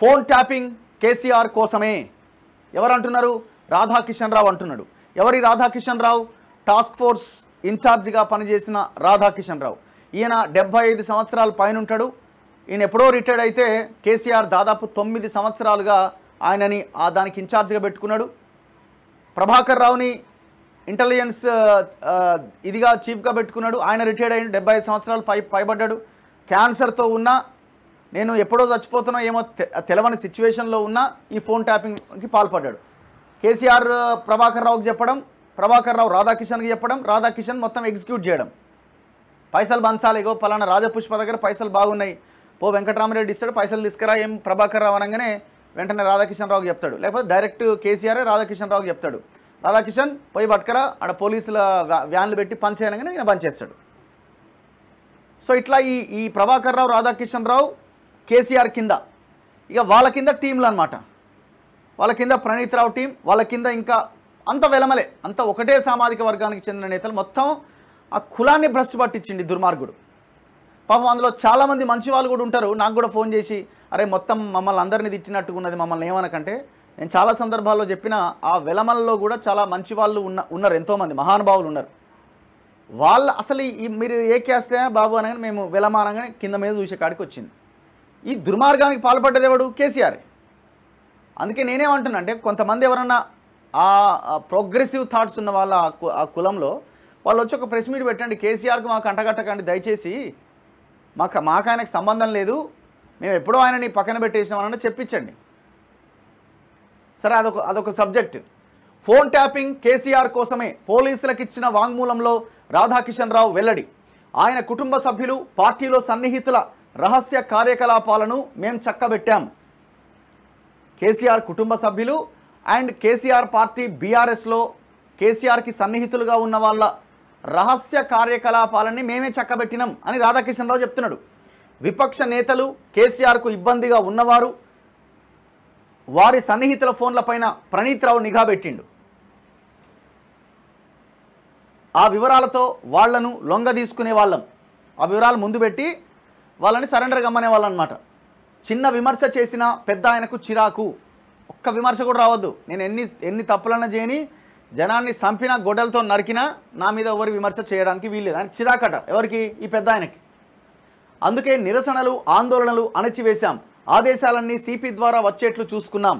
Phone tapping KCR కోసమే ఎవరు అంటున్నారు? రాధాకిషన్ రావు అంటున్నాడు. ఎవరి రాధాకిషన్ రావు? టాస్క్ ఫోర్స్ ఇన్ఛార్జిగా పనిచేసిన రాధాకిషన్ రావు. ఈయన 75 సంవత్సరాల పైన ఉంటాడు. ఈయన ఎప్పుడో రిటైర్డ్ అయితే కేసీఆర్ దాదాపు 9 సంవత్సరాలుగా ఆయనని దానికి ఇన్ఛార్జిగా పెట్టుకున్నాడు. ప్రభాకర్ రావుని ఇంటెలిజెన్స్ ఇదిగా చీఫ్గా పెట్టుకున్నాడు. ఆయన రిటైర్డ్ అయిన 75 సంవత్సరాలు పైబడ్డాడు. క్యాన్సర్తో ఉన్నా, నేను ఎప్పుడో చచ్చిపోతున్నా ఏమో తెలవని సిచ్యువేషన్లో ఉన్నా ఈ ఫోన్ ట్యాపింగ్కి పాల్పడ్డాడు. కేసీఆర్ ప్రభాకర్ రావుకి చెప్పడం, ప్రభాకర్ రావు రాధాకిషన్కి చెప్పడం, రాధాకిషన్ మొత్తం ఎగ్జిక్యూట్ చేయడం. పైసలు పంచాలి, ఇగో పలానా రాజపుష్ప దగ్గర పైసలు బాగున్నాయి, పో వెంకటరామరెడ్డి ఇస్తాడు, పైసలు తీసుకురా, ఏం ప్రభాకర్ రావు అనగానే వెంటనే రాధాకిషన్ రావుకి చెప్తాడు. లేకపోతే డైరెక్ట్ కేసీఆర్ రాధాకిషన్ రావుకి చెప్తాడు. రాధాకిషన్ పోయి పట్టుకరా, ఆడ పోలీసుల వ్యాన్లు పెట్టి పంచేయనగానే ఈయన పంచేస్తాడు. సో ఇట్లా ఈ ప్రభాకర్ రావు, రాధాకిషన్ రావు కేసీఆర్ కింద, ఇక వాళ్ళ కింద టీంలు అనమాట. వాళ్ళ కింద ప్రణీత్ రావు టీం, వాళ్ళ కింద ఇంకా అంత వెలమలే, అంత ఒకటే సామాజిక వర్గానికి చెందిన నేతలు. మొత్తం ఆ కులాన్ని భ్రష్టు పట్టించింది దుర్మార్గుడు. పాపం అందులో చాలామంది మంచి వాళ్ళు కూడా ఉంటారు. నాకు కూడా ఫోన్ చేసి, అరే మొత్తం మమ్మల్ని అందరినీ తిట్టినట్టుగా ఉన్నది, మమ్మల్ని ఏమనకంటే, నేను చాలా సందర్భాల్లో చెప్పిన ఆ వెలమలలో కూడా చాలా మంచి వాళ్ళు ఉన్నారు, ఎంతోమంది మహానుభావులు ఉన్నారు. వాళ్ళ అసలు మీరు ఏ క్యాస్టే బాబు అనగానే మేము వెలమానంగానే కింద మీద చూసే కాడికి వచ్చింది. ఈ దుర్మార్గానికి పాల్పడ్డది ఎవడు? కేసీఆర్. అందుకే నేనేమంటున్నా అంటే, కొంతమంది ఎవరన్నా ఆ ప్రోగ్రెసివ్ థాట్స్ ఉన్న వాళ్ళ ఆ కులంలో వాళ్ళు వచ్చి ఒక ప్రెస్ మీట్ పెట్టండి, కేసీఆర్కి మాకు అంటగట్టకండి దయచేసి, మాకు ఆయనకు సంబంధం లేదు, మేము ఎప్పుడో ఆయనని పక్కన పెట్టేసినామని చెప్పించండి. సరే, అదొక సబ్జెక్ట్. ఫోన్ ట్యాపింగ్ కేసీఆర్ కోసమే పోలీసులకు ఇచ్చిన వాంగ్మూలంలో రాధాకిషన్ రావు వెల్లడి. ఆయన కుటుంబ సభ్యులు, పార్టీలో సన్నిహితుల రహస్య కార్యకలాపాలను మేం చక్కబెట్టాం. కేసీఆర్ కుటుంబ సభ్యులు అండ్ కేసీఆర్ పార్టీ బీఆర్ఎస్లో కేసీఆర్కి సన్నిహితులుగా ఉన్న వాళ్ళ రహస్య కార్యకలాపాలని మేమే చక్కబెట్టినాం అని రాధాకిషన్ రావు చెప్తున్నాడు. విపక్ష నేతలు, కేసీఆర్కు ఇబ్బందిగా ఉన్నవారు, వారి సన్నిహితుల ఫోన్లపైన ప్రణీత్ రావు నిఘా పెట్టిండు. ఆ వివరాలతో వాళ్లను లొంగ తీసుకునే వాళ్ళం, ఆ వివరాలు ముందు పెట్టి వాళ్ళని సరెండర్ గమ్మనే వాళ్ళు అనమాట. చిన్న విమర్శ చేసిన పెద్ద ఆయనకు చిరాకు, ఒక్క విమర్శ కూడా రావద్దు, నేను ఎన్ని తప్పులన్నా చేయని, జనాన్ని సంపిన గొడ్డలతో నరికినా నా మీద ఎవరు విమర్శ చేయడానికి వీల్లేదు అని చిరాకట. ఎవరికి? ఈ పెద్ద ఆయనకి. అందుకే నిరసనలు, ఆందోళనలు అణచివేశాం, ఆదేశాలన్నీ సిపి ద్వారా వచ్చేట్లు చూసుకున్నాం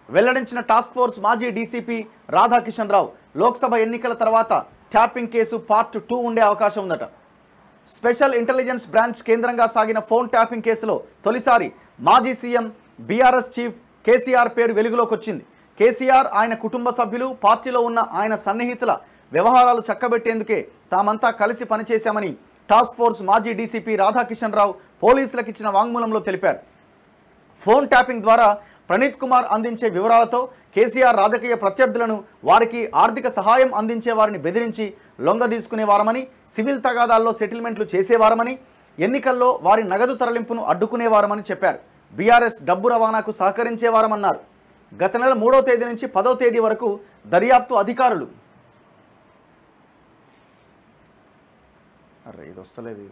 వెల్లడించిన టాస్క్ ఫోర్స్ మాజీ డీసీపీ రాధాకిషన్ రావు. లోక్సభ ఎన్నికల తర్వాత ట్యాపింగ్ కేసు పార్ట్ 2 ఉండే అవకాశం ఉందట. స్పెషల్ ఇంటెలిజెన్స్ బ్రాంచ్ కేంద్రంగా సాగిన ఫోన్ ట్యాపింగ్ కేసులో తొలిసారి మాజీ సీఎం, బీఆర్ఎస్ చీఫ్ కేసీఆర్ పేరు వెలుగులోకి వచ్చింది. కేసీఆర్, ఆయన కుటుంబ సభ్యులు, పార్టీలో ఉన్న ఆయన సన్నిహితుల వ్యవహారాలు చక్కబెట్టేందుకే తామంతా కలిసి పనిచేశామని టాస్క్ ఫోర్స్ మాజీ డీసీపీ రాధాకిషన్ రావు పోలీసులకు ఇచ్చిన వాంగ్మూలంలో తెలిపారు. ఫోన్ ట్యాపింగ్ ద్వారా ప్రణీత్ కుమార్ అందించే వివరాలతో కేసీఆర్ రాజకీయ ప్రత్యర్థులను, వారికి ఆర్థిక సహాయం అందించే వారిని బెదిరించి లొంగ తీసుకునేవారమని, సివిల్ తగాదాల్లో సెటిల్మెంట్లు చేసేవారమని, ఎన్నికల్లో వారి నగదు తరలింపును అడ్డుకునేవారమని చెప్పారు. బీఆర్ఎస్ డబ్బు రవాణాకు సహకరించేవారమన్నారు. గత నెల 3వ తేదీ నుంచి 10వ తేదీ వరకు దర్యాప్తు అధికారులు ఇది వస్తలేదు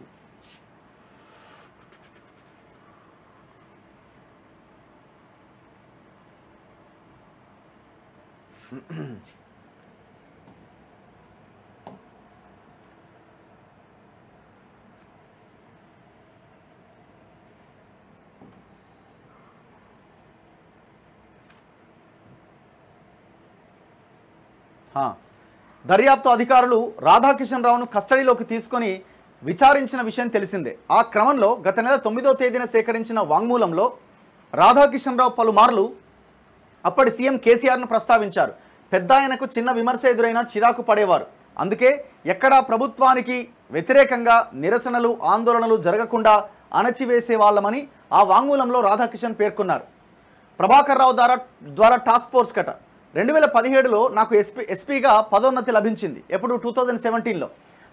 దర్యాప్తు అధికారులు రాధాకిషన్ రావును కస్టడీలోకి తీసుకొని విచారించిన విషయం తెలిసిందే. ఆ క్రమంలో గత నెల 9వ తేదీన సేకరించిన వాంగ్మూలంలో రాధాకిషన్ రావు పలుమార్లు అప్పటి సీఎం కేసీఆర్ను ప్రస్తావించారు. పెద్ద ఆయనకు చిన్న విమర్శ ఎదురైనా చిరాకు పడేవారు. అందుకే ఎక్కడా ప్రభుత్వానికి వ్యతిరేకంగా నిరసనలు, ఆందోళనలు జరగకుండా అణచివేసే వాళ్ళమని ఆ వాంగ్మూలంలో రాధాకిషన్ పేర్కొన్నారు. ప్రభాకర్ రావు ద్వారా టాస్క్ ఫోర్స్ కట 2017లో నాకు ఎస్పీగా పదోన్నతి లభించింది. ఎప్పుడు? 2017లో.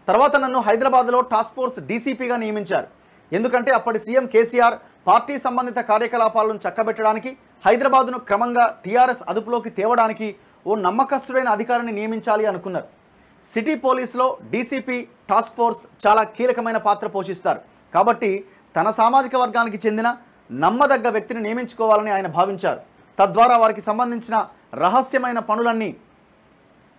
తర్వాత నన్ను హైదరాబాద్లో టాస్క్ ఫోర్స్ డీసీపీగా నియమించారు. ఎందుకంటే అప్పటి సీఎం కేసీఆర్ పార్టీ సంబంధిత కార్యకలాపాలను చక్కబెట్టడానికి, హైదరాబాద్ను క్రమంగా టీఆర్ఎస్ అదుపులోకి తేవడానికి ఓ నమ్మకస్తుడైన అధికారిని నియమించాలి అనుకున్నారు. సిటీ పోలీసులో డీసీపీ, టాస్క్ ఫోర్స్ చాలా కీలకమైన పాత్ర పోషిస్తారు. కాబట్టి తన సామాజిక వర్గానికి చెందిన నమ్మదగ్గ వ్యక్తిని నియమించుకోవాలని ఆయన భావించారు. తద్వారా వారికి సంబంధించిన రహస్యమైన పనులన్నీ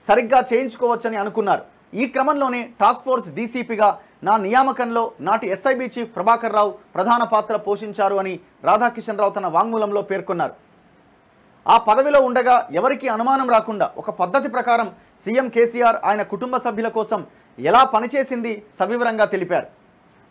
సరిగ్గా చేయించుకోవచ్చని అనుకున్నారు. ఈ క్రమంలోనే టాస్క్ ఫోర్స్ డీసీపీగా నా నియామకంలో నాటి ఎస్ఐబి చీఫ్ ప్రభాకర్ రావు ప్రధాన పాత్ర పోషించారు అని రాధాకిషన్ రావు తన వాంగ్మూలంలో పేర్కొన్నారు. ఆ పదవిలో ఉండగా ఎవరికీ అనుమానం రాకుండా ఒక పద్ధతి ప్రకారం సీఎం కేసీఆర్ ఆయన కుటుంబ సభ్యుల కోసం ఎలా పనిచేసింది సవివరంగా తెలిపారు.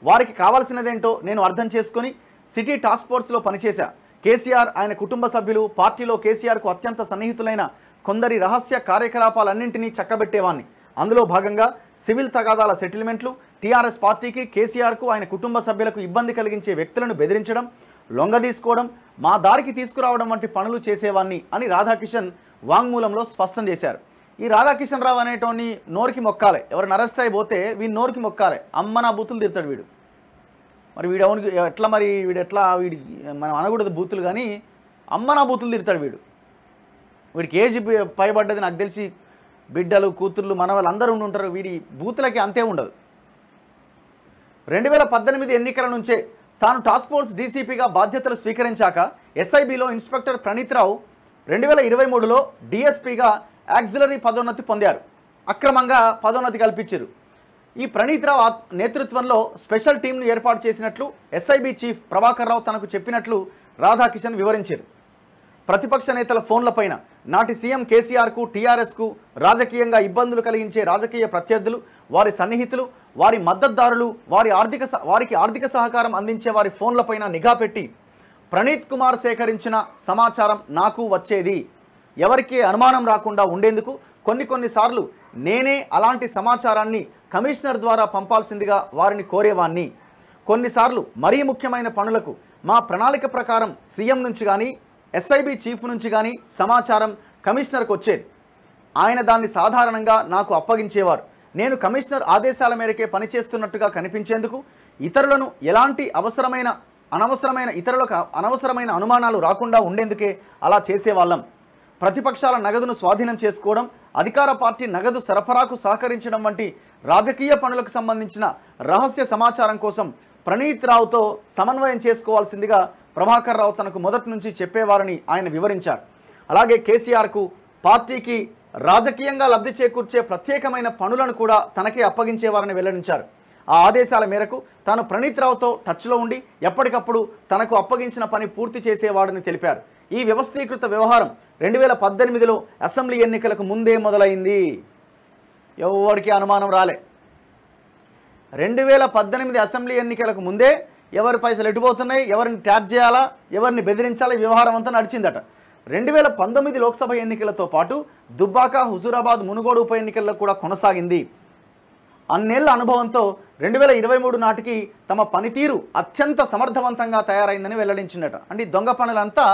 వారికి కావాల్సినదేంటో నేను అర్థం చేసుకొని సిటీ టాస్క్ ఫోర్స్లో పనిచేశా. కేసీఆర్ ఆయన కుటుంబ సభ్యులు పార్టీలో కేసీఆర్కు అత్యంత సన్నిహితులైన కొందరి రహస్య కార్యకలాపాలన్నింటినీ చక్కబెట్టేవాన్ని. అందులో భాగంగా సివిల్ తగాదాల సెటిల్మెంట్లు, టీఆర్ఎస్ పార్టీకి కేసీఆర్కు ఆయన కుటుంబ సభ్యులకు ఇబ్బంది కలిగించే వ్యక్తులను బెదిరించడం, లొంగదీసుకోవడం, మా దారికి తీసుకురావడం వంటి పనులు చేసేవాన్ని అని రాధాకిషన్ వాంగ్మూలంలో స్పష్టం చేశారు. ఈ రాధాకిషన్ రావు అనేటోని నోరికి మొక్కాలి. ఎవరిని అరెస్ట్ అయిపోతే వీడి నోరికి మొక్కాలి. అమ్మ నా బూతులు తిడతాడు వీడు. మరి వీడు ఎవరికి ఎట్లా, మరి వీడు ఎట్లా, వీడి మనం అనకూడదు బూతులు, కానీ అమ్మ నా బూతులు తిడతాడు వీడు. వీడికి ఏజ్ పైబడ్డది నాకు తెలిసి బిడ్డలు, కూతుర్లు, మనవాళ్ళు అందరూ ఉంటారు. వీడి బూతులకి అంతే ఉండదు. 2018 ఎన్నికల నుంచే తాను టాస్క్ ఫోర్స్ డీసీపీగా బాధ్యతలు స్వీకరించాక ఎస్ఐబిలో ఇన్స్పెక్టర్ ప్రణీత్ రావు 2023లో డిఎస్పీగా యాక్సిలరీ పదోన్నతి పొందారు. అక్రమంగా పదోన్నతి కల్పించారు. ఈ ప్రణీత్ రావు నేతృత్వంలో స్పెషల్ టీంను ఏర్పాటు చేసినట్లు ఎస్ఐబి చీఫ్ ప్రభాకర్ రావు తనకు చెప్పినట్లు రాధాకిషన్ వివరించారు. ప్రతిపక్ష నేతల ఫోన్లపైన నాటి సీఎం కేసీఆర్కు, టీఆర్ఎస్కు రాజకీయంగా ఇబ్బందులు కలిగించే రాజకీయ ప్రత్యర్థులు, వారి సన్నిహితులు, వారి మద్దతుదారులు, వారికి ఆర్థిక సహకారం అందించే వారి ఫోన్లపైన నిఘా పెట్టి ప్రణీత్ కుమార్ సేకరించిన సమాచారం నాకు వచ్చేది. ఎవరికి అనుమానం రాకుండా ఉండేందుకు కొన్నిసార్లు నేనే అలాంటి సమాచారాన్ని కమిషనర్ ద్వారా పంపాల్సిందిగా వారిని కోరేవాన్ని. కొన్నిసార్లు మరీ ముఖ్యమైన పనులకు మా ప్రణాళిక ప్రకారం సీఎం నుంచి కానీ ఎస్ఐబి చీఫ్ నుంచి కానీ సమాచారం కమిషనర్కు వచ్చేది. ఆయన దాన్ని సాధారణంగా నాకు అప్పగించేవారు. నేను కమిషనర్ ఆదేశాల మేరకే పనిచేస్తున్నట్టుగా కనిపించేందుకు ఇతరులకు అనవసరమైన అనుమానాలు రాకుండా ఉండేందుకే అలా చేసేవాళ్ళం. ప్రతిపక్షాల నగదును స్వాధీనం చేసుకోవడం, అధికార పార్టీ నగదు సరఫరాకు సహకరించడం వంటి రాజకీయ పనులకు సంబంధించిన రహస్య సమాచారం కోసం ప్రణీత్ రావుతో సమన్వయం చేసుకోవాల్సిందిగా ప్రభాకర్ రావు తనకు మొదటి నుంచి చెప్పేవారని ఆయన వివరించారు. అలాగే కేసీఆర్కు, పార్టీకి రాజకీయంగా లబ్ధి చేకూర్చే ప్రత్యేకమైన పనులను కూడా తనకే అప్పగించేవారని వెల్లడించారు. ఆ ఆదేశాల మేరకు తాను ప్రణీత్ రావుతో టచ్లో ఉండి ఎప్పటికప్పుడు తనకు అప్పగించిన పని పూర్తి చేసేవాడని తెలిపారు. ఈ వ్యవస్థీకృత వ్యవహారం 2018లో అసెంబ్లీ ఎన్నికలకు ముందే మొదలైంది. ఎవరికి అనుమానం రాలే. 2018 అసెంబ్లీ ఎన్నికలకు ముందే ఎవరి పైసలు ఎటుపోతున్నాయి, ఎవరిని ట్యాప్ చేయాలా, ఎవరిని బెదిరించాలా, వ్యవహారం అంతా నడిచిందట. 2019 లోక్సభ ఎన్నికలతో పాటు దుబ్బాక, హుజూరాబాద్, మునుగోడు ఉప ఎన్నికల్లో కూడా కొనసాగింది. అన్నేళ్ల అనుభవంతో 2023 నాటికి తమ పనితీరు అత్యంత సమర్థవంతంగా తయారైందని వెల్లడించిందట. అంటే దొంగ పనులంతా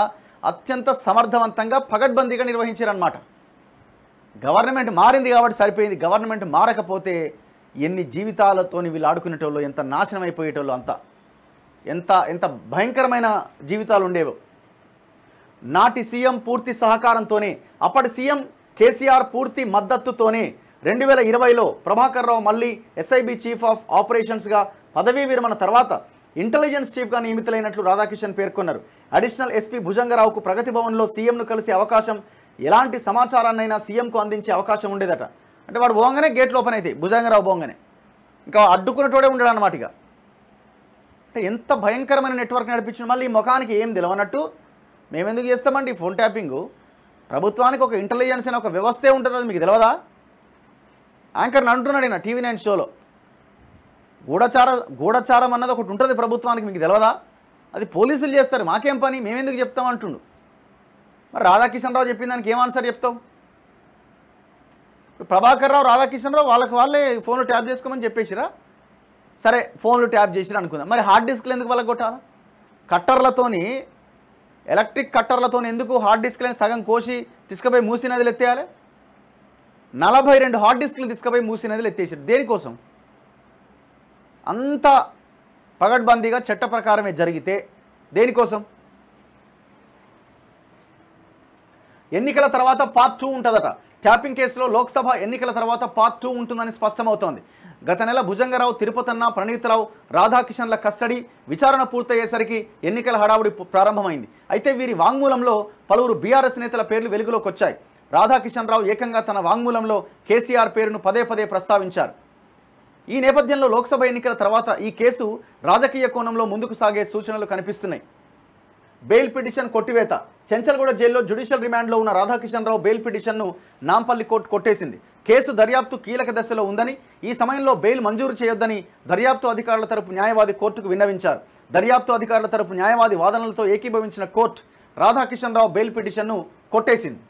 అత్యంత సమర్థవంతంగా పగడ్బందీగా నిర్వహించారన్నమాట. గవర్నమెంట్ మారింది కాబట్టి సరిపోయింది. గవర్నమెంట్ మారకపోతే ఎన్ని జీవితాలతోని వీళ్ళు ఆడుకునేటోళ్ళు, ఎంత నాశనం అయిపోయేటోళ్ళు, ఎంత భయంకరమైన జీవితాలు ఉండేవో. నాటి సీఎం పూర్తి సహకారంతోనే, అప్పటి సీఎం కేసీఆర్ పూర్తి మద్దతుతోనే 2020లో ప్రభాకర్ రావు మళ్ళీ ఎస్ఐబి చీఫ్ ఆఫ్ ఆపరేషన్స్గా పదవీ విరమణ తర్వాత ఇంటెలిజెన్స్ చీఫ్గా నియమితులైనట్లు రాధాకిషన్ పేర్కొన్నారు. అడిషనల్ ఎస్పీ భుజంగరావుకు ప్రగతి భవన్లో సీఎంను కలిసే అవకాశం, ఎలాంటి సమాచారాన్నైనా సీఎంకు అందించే అవకాశం ఉండేదట. అంటే వాడు పోగానే గేట్లు ఓపెన్ అవుతాయి, భుజంగరావు పోగానే ఇంకా అడ్డుకున్నటోడే ఉండడు అన్నమాట. ఇక అంటే ఎంత భయంకరమైన నెట్వర్క్ నడిపించిన మళ్ళీ ఈ ముఖానికి ఏం తెలియనట్టు మేమెందుకు చేస్తామండి ఫోన్ ట్యాపింగు? ప్రభుత్వానికి ఒక ఇంటెలిజెన్స్ అనే ఒక వ్యవస్థే ఉంటుంది, అది మీకు తెలియదా? యాంకర్ని అంటున్నాడు ఈయన TV9 షోలో. గూఢచారం అన్నది ఒకటి ఉంటుంది ప్రభుత్వానికి, మీకు తెలియదా? అది పోలీసులు చేస్తారు, మాకేం పని, మేమెందుకు చెప్తాం అంటుండు. మరి రాధాకిషన్ రావు చెప్పిన దానికి ఏం ఆన్సర్ చెప్తావు? ప్రభాకర్ రావు, రాధాకిషన్ రావు వాళ్ళే ఫోన్లు ట్యాప్ చేసుకోమని చెప్పేసిరా? సరే, ఫోన్లు ట్యాప్ చేసిరా అనుకుందాం. మరి హార్డ్ డిస్క్లు ఎందుకు వాళ్ళకి కొట్టాలా? కట్టర్లతోని, ఎలక్ట్రిక్ కట్టర్లతో ఎందుకు హార్డ్ డిస్క్లని సగం కోసి తీసుకుపోయి మూసీ నదిలో ఎత్తేయాలి? 42 హార్డ్ డిస్క్లు తీసుకుపోయి మూసీ నదిలో ఎత్తేసారు. దేనికోసం? అంత పగడ్బందీగా చట్ట ప్రకారమే జరిగితే దేనికోసం? ఎన్నికల తర్వాత పార్ట్ 2 ఉంటుందట. ట్యాపింగ్ కేసులో లోక్సభ ఎన్నికల తర్వాత పార్ట్ 2 ఉంటుందని స్పష్టమవుతోంది. గత నెల భుజంగరావు, తిరుపతన్న, ప్రణీత్రావు, రాధాకిషన్ల కస్టడీ విచారణ పూర్తయ్యేసరికి ఎన్నికల హడావుడి ప్రారంభమైంది. అయితే వీరి వాంగ్మూలంలో పలువురు బీఆర్ఎస్ నేతల పేర్లు వెలుగులోకి వచ్చాయి. రాధాకిషన్ రావు ఏకంగా తన వాంగ్మూలంలో కేసీఆర్ పేరును పదే పదే ప్రస్తావించారు. ఈ నేపథ్యంలో లోక్సభ ఎన్నికల తర్వాత ఈ కేసు రాజకీయ కోణంలో ముందుకు సాగే సూచనలు కనిపిస్తున్నాయి. Bail petition కొట్టివేత. చెంచల్గూడ జైల్లో జ్యుడిషియల్ రిమాండ్లో ఉన్న రాధాకిషన్ రావు బెయిల్ పిటిషన్ను నాంపల్లి కోర్టు కొట్టేసింది. కేసు దర్యాప్తు కీలక దశలో ఉందని, ఈ సమయంలో బెయిల్ మంజూరు చేయొద్దని దర్యాప్తు అధికారుల తరపు న్యాయవాది కోర్టుకు విన్నవించారు. దర్యాప్తు అధికారుల తరపు న్యాయవాది వాదనలతో ఏకీభవించిన కోర్టు రాధాకిషన్ రావు బెయిల్ పిటిషన్ను కొట్టేసింది.